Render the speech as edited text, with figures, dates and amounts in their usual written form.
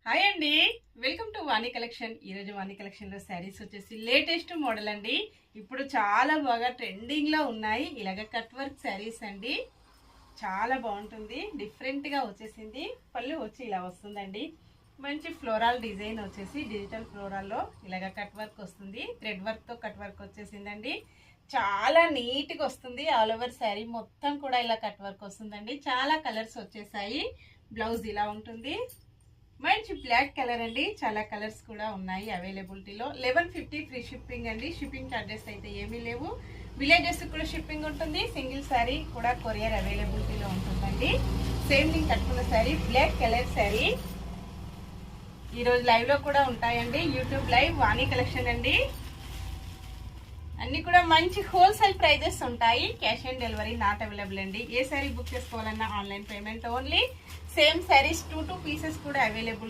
Hi అండి, welcome to Vani collection. ఈరోజు వాణి కలెక్షన్లో శారీస్ వచ్చేసి లేటెస్ట్ మోడల్ అండి. ఇప్పుడు చాలా బాగా ట్రెండింగ్లో ఉన్నాయి. ఇలాగ కట్ వర్క్ శారీస్ అండి. చాలా బాగుంటుంది, డిఫరెంట్గా వచ్చేసింది. పళ్ళు వచ్చి ఇలా వస్తుందండి. మంచి ఫ్లోరల్ డిజైన్ వచ్చేసి డిజిటల్ ఫ్లోరల్లో ఇలాగ కట్ వర్క్ వస్తుంది. థ్రెడ్ వర్క్తో కట్ వర్క్ వచ్చేసిందండి. చాలా నీట్గా వస్తుంది. ఆల్ ఓవర్ శారీ మొత్తం కూడా ఇలా కట్ వర్క్ వస్తుందండి. చాలా కలర్స్ వచ్చేసాయి. బ్లౌజ్ ఇలా ఉంటుంది. మంచి బ్లాక్ కలర్ అండి. చాలా కలర్స్ కూడా ఉన్నాయి అవైలబిలిటీలో. 1150 ఫ్రీ షిప్పింగ్ అండి. షిప్పింగ్ ఛార్జెస్ అయితే ఏమీ లేవు. విలేజెస్ కూడా షిప్పింగ్ ఉంటుంది. సింగిల్ శారీ కూడా కొరియర్ అవైలబిలిటీలో ఉంటుందండి. సేమ్ నేను కట్టుకున్న శారీ బ్లాక్ కలర్ శారీ. ఈరోజు లైవ్ లో కూడా ఉంటాయండి. యూట్యూబ్ లైవ్ వాణి కలెక్షన్ అండి. అన్ని కూడా మంచి హోల్సేల్ ప్రైజెస్ ఉంటాయి. Cash on delivery not available అండి. ఏ శారీ బుక్ చేసుకోవాలన్నా online payment only. Same saris 2 pieces కూడా అవైలబుల్